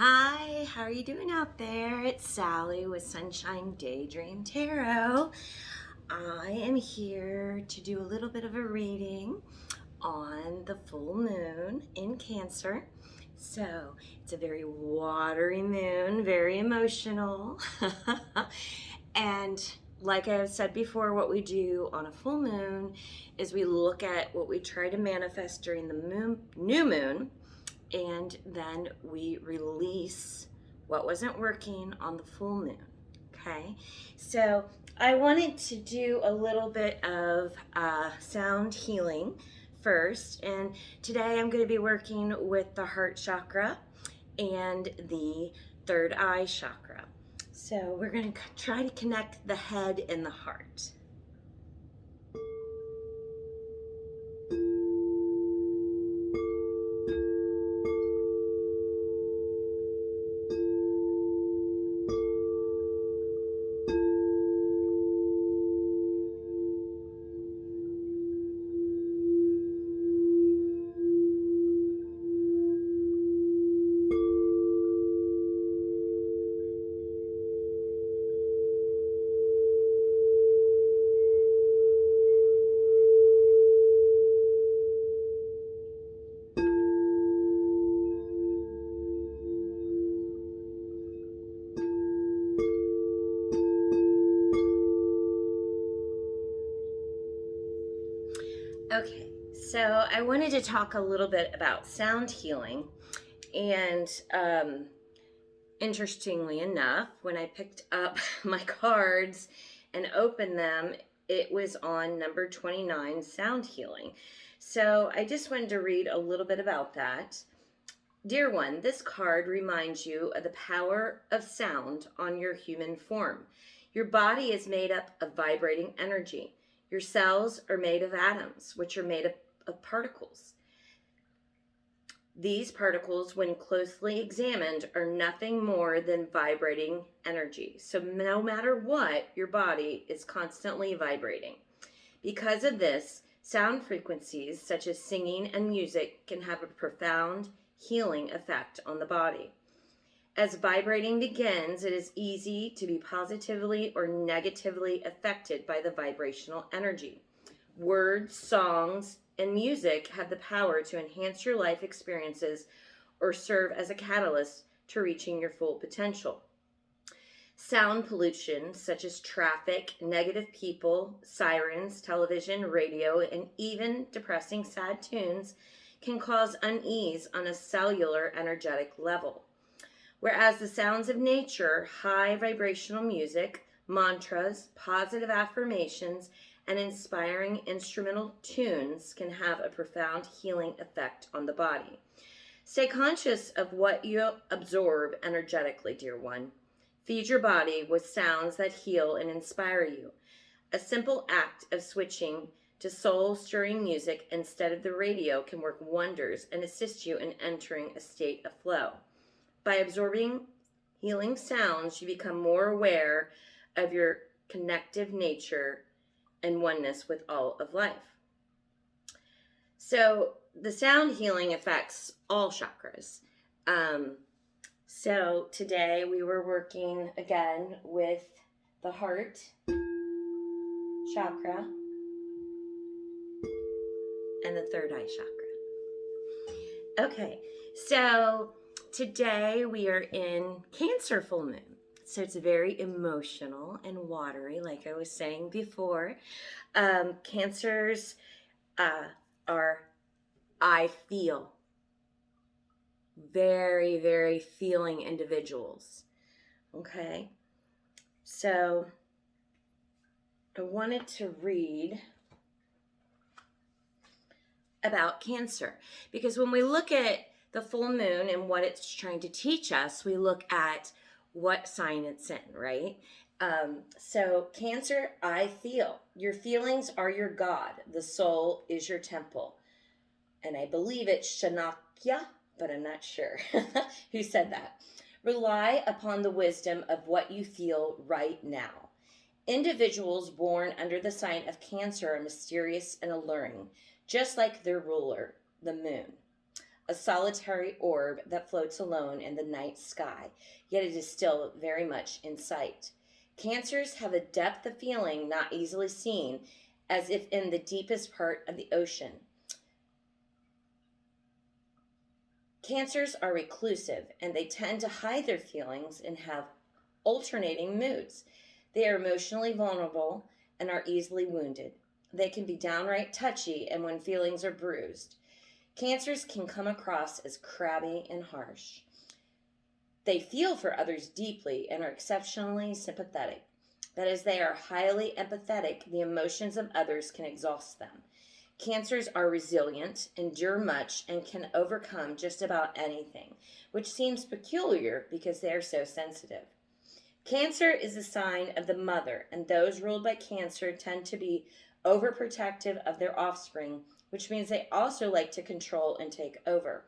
Hi, how are you doing out there? It's Sally with Sunshine Daydream Tarot. I am here to do a little bit of a reading on the full moon in Cancer. So it's a very watery moon, very emotional. And like I have said before, what we do on a full moon is we look at what we try to manifest during the new moon, and then we release what wasn't working on the full moon. Okay, so I wanted to do a little bit of sound healing first, and today I'm going to be working with the heart chakra and the third eye chakra. So we're going to try to connect the head and the heart. Okay, so I wanted to talk a little bit about sound healing. And interestingly enough, when I picked up my cards and opened them, it was on number 29, sound healing. So I just wanted to read a little bit about that. Dear one, this card reminds you of the power of sound on your human form. Your body is made up of vibrating energy. Your cells are made of atoms, which are made up of particles. These particles, when closely examined, are nothing more than vibrating energy. So no matter what, your body is constantly vibrating. Because of this, sound frequencies such as singing and music can have a profound healing effect on the body. As vibrating begins, it is easy to be positively or negatively affected by the vibrational energy. Words, songs, and music have the power to enhance your life experiences or serve as a catalyst to reaching your full potential. Sound pollution, such as traffic, negative people, sirens, television, radio, and even depressing sad tunes, can cause unease on a cellular energetic level. Whereas the sounds of nature, high vibrational music, mantras, positive affirmations, and inspiring instrumental tunes can have a profound healing effect on the body. Stay conscious of what you absorb energetically, dear one. Feed your body with sounds that heal and inspire you. A simple act of switching to soul-stirring music instead of the radio can work wonders and assist you in entering a state of flow. By absorbing healing sounds, you become more aware of your connective nature and oneness with all of life. So the sound healing affects all chakras. So today we were working again with the heart chakra and the third eye chakra. Okay, so today we are in Cancer full moon. So it's very emotional and watery, like I was saying before. Cancers are, I feel, very, very feeling individuals. Okay, so I wanted to read about Cancer, because when we look at the full moon and what it's trying to teach us, we look at what sign it's in, right? So Cancer, I feel. Your feelings are your God. The soul is your temple. And I believe it's Shanakya, but I'm not sure who said that. Rely upon the wisdom of what you feel right now. Individuals born under the sign of Cancer are mysterious and alluring, just like their ruler, the moon. a solitary orb that floats alone in the night sky, yet it is still very much in sight. Cancers have a depth of feeling not easily seen, as if in the deepest part of the ocean. Cancers are reclusive, and they tend to hide their feelings and have alternating moods. They are emotionally vulnerable and are easily wounded. They can be downright touchy, and when feelings are bruised, Cancers can come across as crabby and harsh. They feel for others deeply and are exceptionally sympathetic. That is, they are highly empathetic. The emotions of others can exhaust them. Cancers are resilient, endure much, and can overcome just about anything, which seems peculiar because they are so sensitive. Cancer is a sign of the mother, and those ruled by Cancer tend to be overprotective of their offspring, which means they also like to control and take over.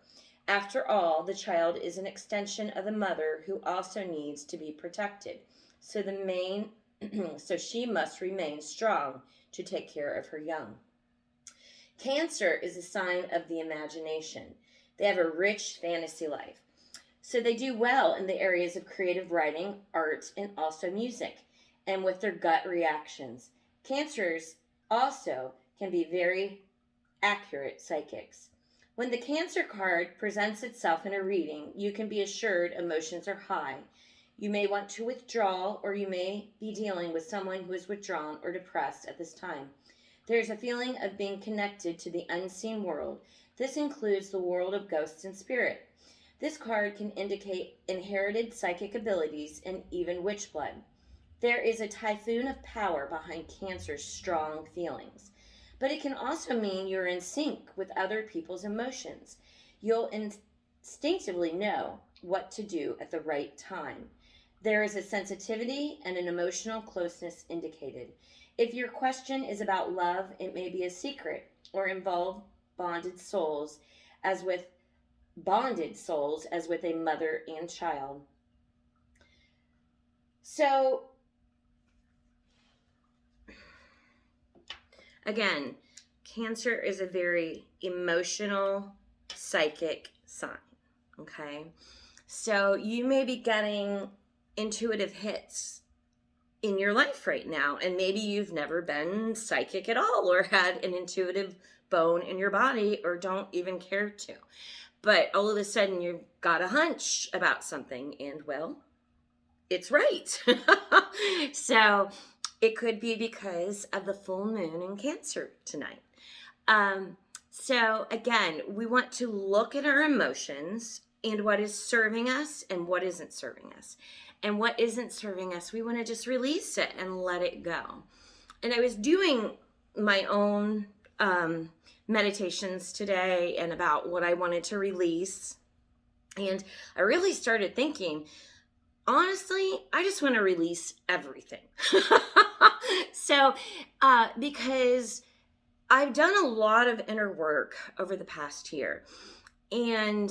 After all, the child is an extension of the mother who also needs to be protected. So so she must remain strong to take care of her young. Cancer is a sign of the imagination. They have a rich fantasy life. So they do well in the areas of creative writing, art, and also music, and with their gut reactions. Cancers also can be very accurate psychics. When the Cancer card presents itself in a reading, you can be assured emotions are high. You may want to withdraw, or you may be dealing with someone who is withdrawn or depressed at this time. There is a feeling of being connected to the unseen world. This includes the world of ghosts and spirit. This card can indicate inherited psychic abilities and even witch blood. There is a typhoon of power behind Cancer's strong feelings. But it can also mean you're in sync with other people's emotions. You'll instinctively know what to do at the right time. There is a sensitivity and an emotional closeness indicated. If your question is about love, it may be a secret or involve bonded souls as with a mother and child. So again, Cancer is a very emotional, psychic sign, okay? So you may be getting intuitive hits in your life right now, and maybe you've never been psychic at all or had an intuitive bone in your body or don't even care to. But all of a sudden you've got a hunch about something, and well, it's right. So it could be because of the full moon in Cancer tonight. So again, we want to look at our emotions and what is serving us and what isn't serving us. And what isn't serving us, we want to just release it and let it go. And I was doing my own meditations today and about what I wanted to release. And I really started thinking, honestly, I just want to release everything. So, because I've done a lot of inner work over the past year, and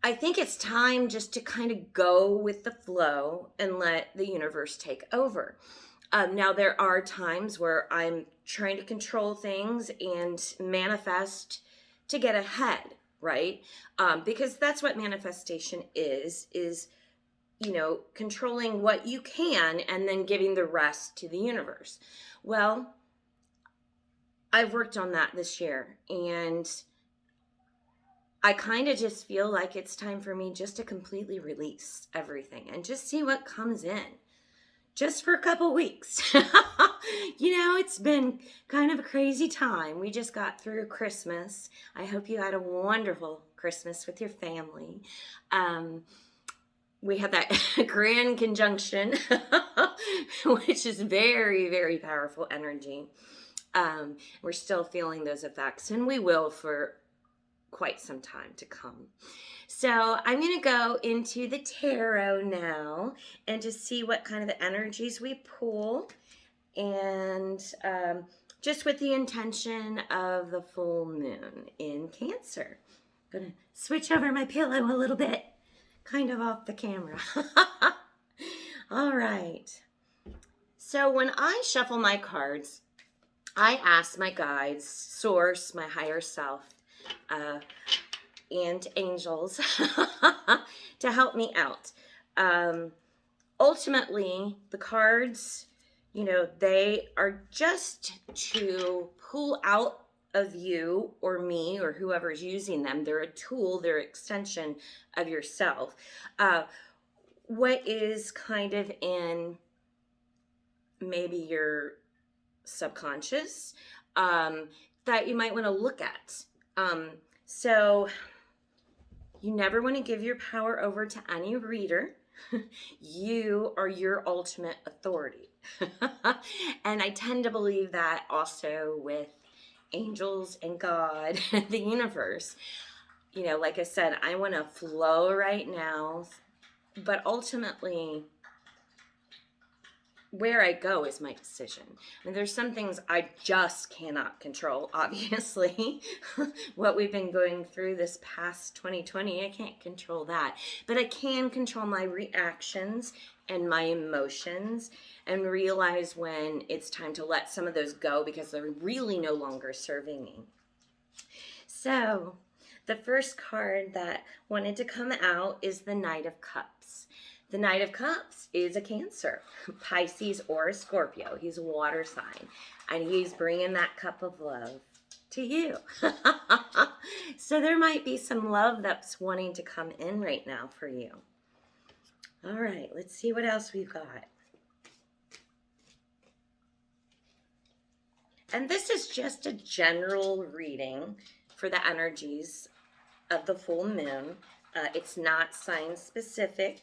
I think it's time just to kind of go with the flow and let the universe take over. Now, there are times where I'm trying to control things and manifest to get ahead, right? Because that's what manifestation is, controlling what you can and then giving the rest to the universe. Well, I've worked on that this year, and I kind of just feel like it's time for me just to completely release everything and just see what comes in, just for a couple weeks. It's been kind of a crazy time. We just got through Christmas. I hope you had a wonderful Christmas with your family. We had that grand conjunction, which is very, very powerful energy. We're still feeling those effects, and we will for quite some time to come. So I'm going to go into the tarot now and just see what kind of the energies we pull, and just with the intention of the full moon in Cancer. I'm going to switch over my pillow a little bit, kind of off the camera. All right. So when I shuffle my cards, I ask my guides, source, my higher self, and angels to help me out. Ultimately, the cards, they are just to pull out of you or me or whoever's using them. They're a tool, they're an extension of yourself. What is kind of in maybe your subconscious that you might want to look at. So you never want to give your power over to any reader. You are your ultimate authority. And I tend to believe that also with angels and God and the universe. Like I said, I want to flow right now, but ultimately where I go is my decision. And there's some things I just cannot control, obviously. What we've been going through this past 2020, I can't control that. But I can control my reactions and my emotions and realize when it's time to let some of those go because they're really no longer serving me. So, the first card that wanted to come out is the Knight of Cups. The Knight of Cups is a Cancer, Pisces, or a Scorpio. He's a water sign, and he's bringing that cup of love to you. So there might be some love that's wanting to come in right now for you. All right, let's see what else we've got. And this is just a general reading for the energies of the full moon. It's not sign specific.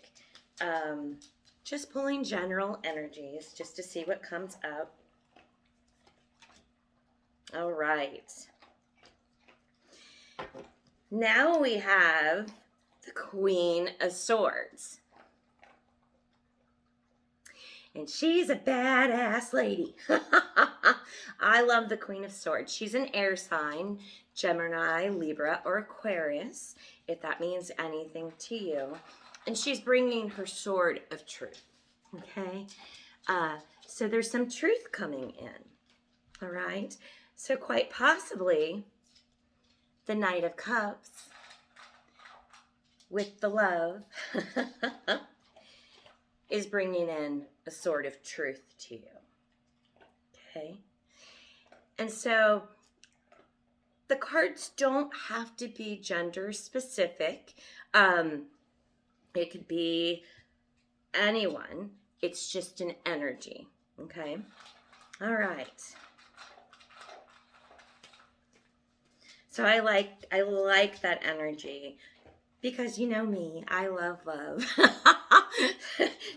Just pulling general energies just to see what comes up. All right. Now we have the Queen of Swords. And she's a badass lady. I love the Queen of Swords. She's an air sign, Gemini, Libra, or Aquarius, if that means anything to you. And she's bringing her sword of truth, okay? So there's some truth coming in, all right? So quite possibly, the Knight of Cups with the love is bringing in a sword of truth to you, okay? And so the cards don't have to be gender specific. It could be anyone. It's just an energy, okay? All right. So I like that energy because you know me, I love love.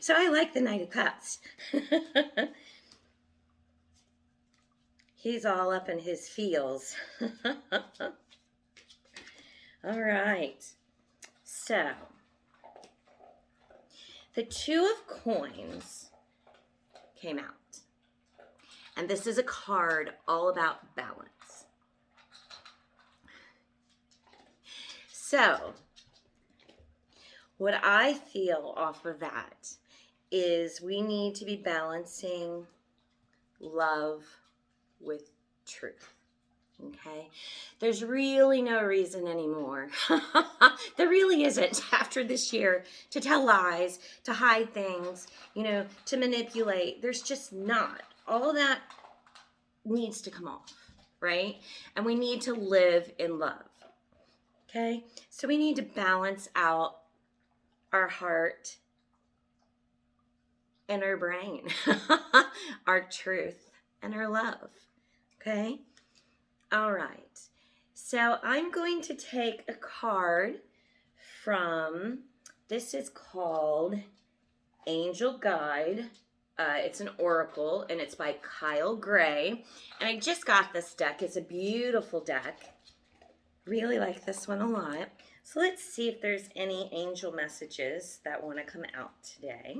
So I like the Knight of Cups. He's all up in his feels. All right. So the Two of Coins came out. And this is a card all about balance. So, what I feel off of that is we need to be balancing love with truth. Okay? There's really no reason anymore. There really isn't after this year to tell lies, to hide things, to manipulate. There's just not. All that needs to come off, right? And we need to live in love. Okay? So we need to balance out our heart and our brain, our truth and our love. Okay? All right. So I'm going to take a card from, this is called Angel Guide. It's an oracle, and it's by Kyle Gray. And I just got this deck. It's a beautiful deck. Really like this one a lot. So let's see if there's any angel messages that want to come out today.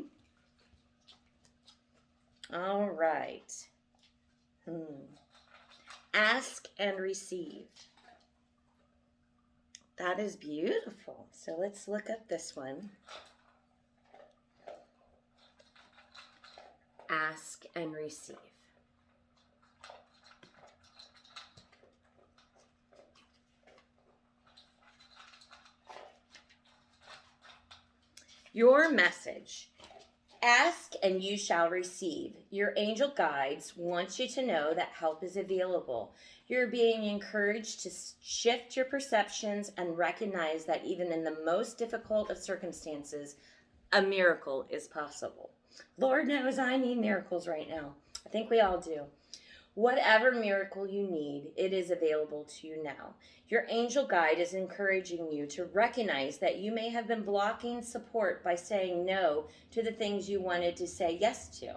All right. Ask and receive. That is beautiful. So let's look up this one. Ask and receive. Your message: ask and you shall receive. Your angel guides want you to know that help is available. You're being encouraged to shift your perceptions and recognize that even in the most difficult of circumstances, a miracle is possible. Lord knows I need miracles right now. I think we all do. Whatever miracle you need, it is available to you now. Your angel guide is encouraging you to recognize that you may have been blocking support by saying no to the things you wanted to say yes to,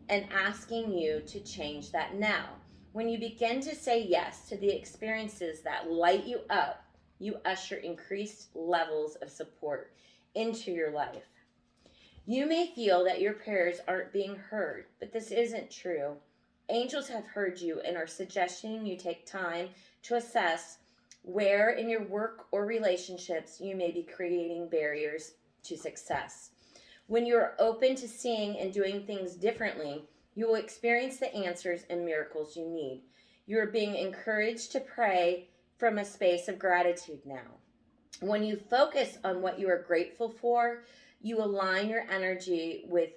and asking you to change that now. When you begin to say yes to the experiences that light you up, you usher increased levels of support into your life. You may feel that your prayers aren't being heard, but this isn't true. Angels have heard you and are suggesting you take time to assess where in your work or relationships you may be creating barriers to success. When you are open to seeing and doing things differently, you will experience the answers and miracles you need. You are being encouraged to pray from a space of gratitude now. When you focus on what you are grateful for, you align your energy with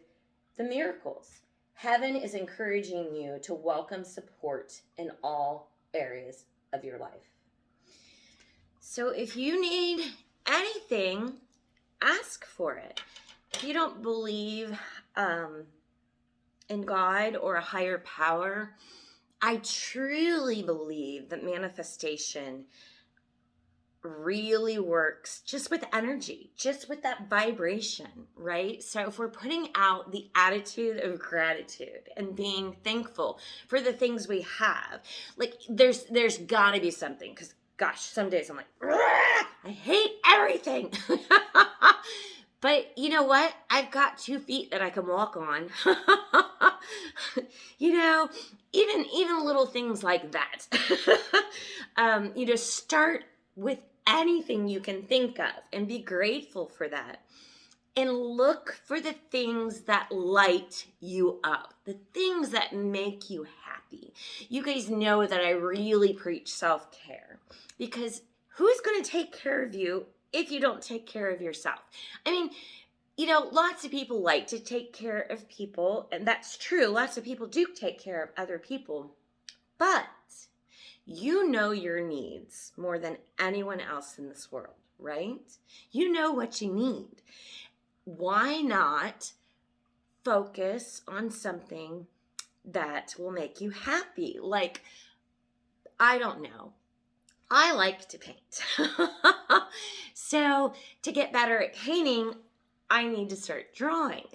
the miracles. Heaven is encouraging you to welcome support in all areas of your life. So if you need anything, ask for it. If you don't believe in God or a higher power, I truly believe that manifestation really works just with energy, just with that vibration, right? So if we're putting out the attitude of gratitude and being thankful for the things we have, like there's gotta be something, because gosh, some days I'm like, I hate everything. But you know what? I've got 2 feet that I can walk on. Even little things like that. Start with anything you can think of and be grateful for that. And look for the things that light you up, the things that make you happy. You guys know that I really preach self-care, because who's going to take care of you if you don't take care of yourself? I mean, lots of people like to take care of people, and that's true. Lots of people do take care of other people, but you know your needs more than anyone else in this world, right? You know what you need. Why not focus on something that will make you happy? Like, I don't know. I like to paint. So to get better at painting, I need to start drawing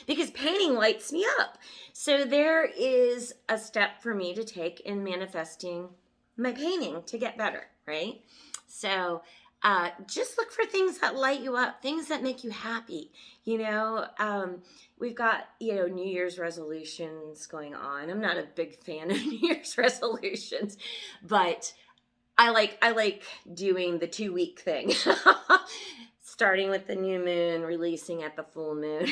because painting lights me up. So there is a step for me to take in manifesting my painting to get better, right? So just look for things that light you up, things that make you happy. We've got, New Year's resolutions going on. I'm not a big fan of New Year's resolutions, but I like doing the 2-week thing. Starting with the new moon, releasing at the full moon.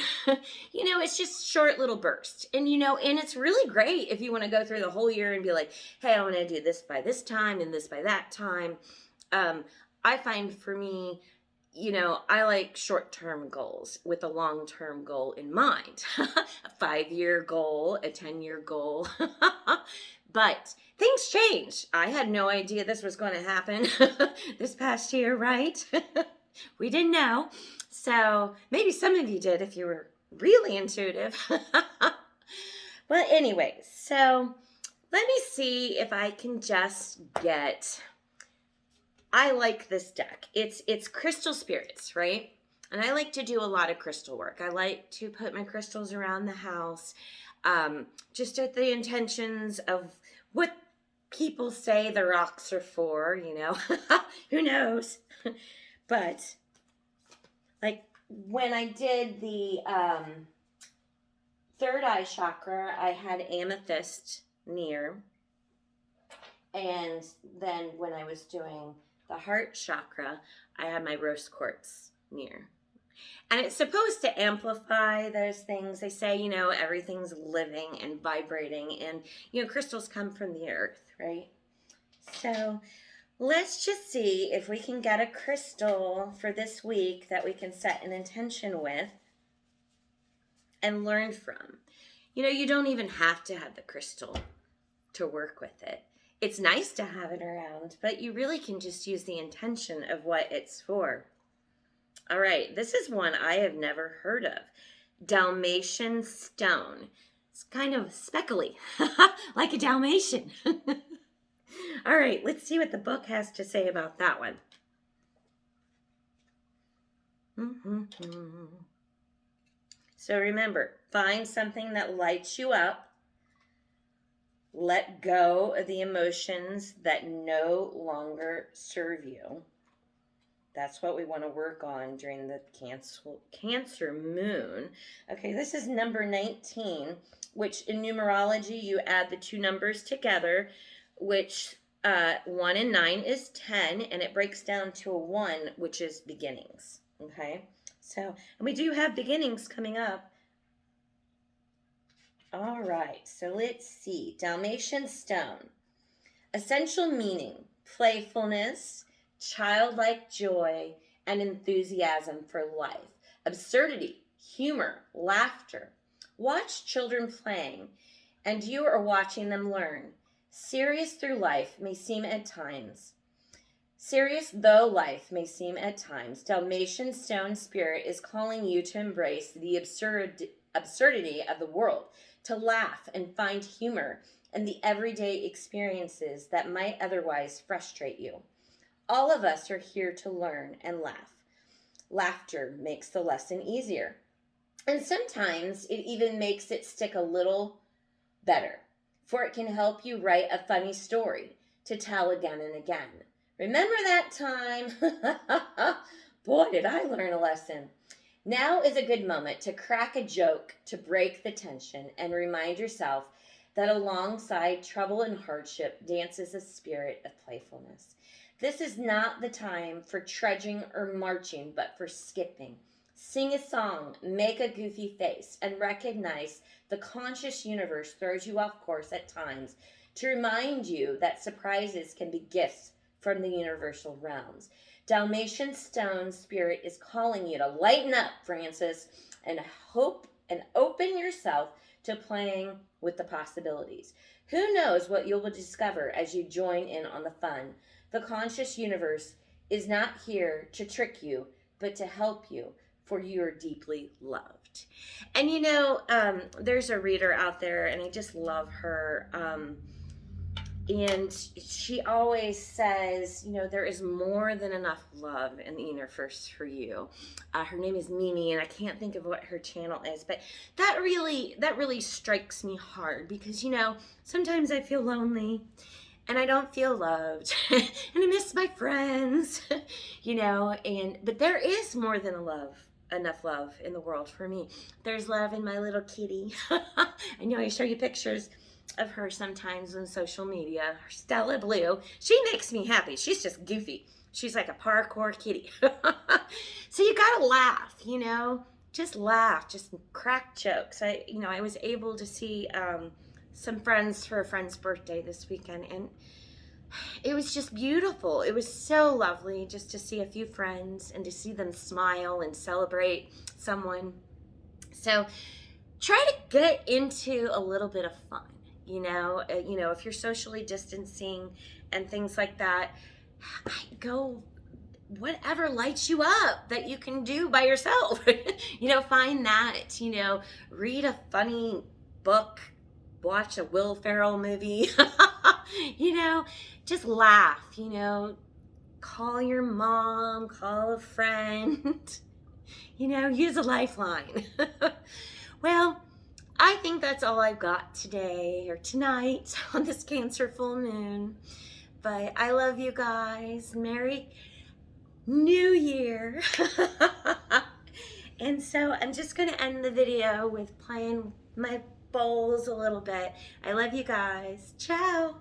It's just short little bursts. And it's really great if you want to go through the whole year and be like, hey, I want to do this by this time and this by that time. I find for me, I like short-term goals with a long-term goal in mind. A 5-year goal, a 10-year goal. But things change. I had no idea this was going to happen this past year, right? We didn't know. So maybe some of you did if you were really intuitive. Well, anyways, so let me see if I can just get... I like this deck. It's crystal spirits, right? And I like to do a lot of crystal work. I like to put my crystals around the house, just at the intentions of what people say the rocks are for, who knows? But like when I did the third eye chakra, I had amethyst near. And then when I was doing the heart chakra, I had my rose quartz near. And it's supposed to amplify those things. They say, everything's living and vibrating. And, crystals come from the earth, right? So Let's just see if we can get a crystal for this week that we can set an intention with and learn from. You know, you don't even have to have the crystal to work with it. It's nice to have it around, but you really can just use the intention of what it's for. All right, this is one I have never heard of. Dalmatian stone. It's kind of speckly, like a Dalmatian. All right, let's see what the book has to say about that one. So remember, find something that lights you up. Let go of the emotions that no longer serve you. That's what we want to work on during the Cancer moon. Okay, this is number 19, which in numerology, you add the two numbers together, which 1 and 9 is 10, and it breaks down to a 1, which is beginnings. Okay, so, and we do have beginnings coming up. All right, so let's see. Dalmatian stone. Essential meaning: playfulness, childlike joy, and enthusiasm for life. Absurdity, humor, laughter. Watch children playing, and you are watching them learn. Serious though life may seem at times, Dalmatian stone spirit is calling you to embrace the absurdity of the world, to laugh and find humor in the everyday experiences that might otherwise frustrate you. All of us are here to learn and laugh. Laughter makes the lesson easier. And sometimes it even makes it stick a little better, for it can help you write a funny story to tell again and again. Remember that time? Boy, did I learn a lesson. Now is a good moment to crack a joke to break the tension and remind yourself that alongside trouble and hardship dances a spirit of playfulness. This is not the time for trudging or marching, but for skipping. Sing a song, make a goofy face, and recognize the conscious universe throws you off course at times to remind you that surprises can be gifts from the universal realms. Dalmatian stone spirit is calling you to lighten up, Francis, and hope and open yourself to playing with the possibilities. Who knows what you will discover as you join in on the fun. The conscious universe is not here to trick you, but to help you, for you are deeply loved. And you know, there's a reader out there, and I just love her. And she always says, you know, there is more than enough love in the universe for you. Her name is Mimi, and I can't think of what her channel is, but that really strikes me hard because, you know, sometimes I feel lonely and I don't feel loved and I miss my friends, you know, but there is more than enough love in the world for me. There's love in my little kitty. I know I show you pictures of her sometimes on social media. Stella Blue, she makes me happy. She's just goofy. She's like a parkour kitty. So you gotta laugh, you know, just laugh, just crack jokes. I was able to see some friends for a friend's birthday this weekend, and it was just beautiful. It was so lovely just to see a few friends and to see them smile and celebrate someone. So try to get into a little bit of fun. You know, if you're socially distancing and things like that, go whatever lights you up that you can do by yourself. You know, find that, you know, read a funny book, watch a Will Ferrell movie, you know, just laugh, you know, call your mom, call a friend, you know, use a lifeline. Well, I think that's all I've got today or tonight on this Cancer full moon. But I love you guys. Merry New Year. And so I'm just going to end the video with playing my bowls a little bit. I love you guys. Ciao.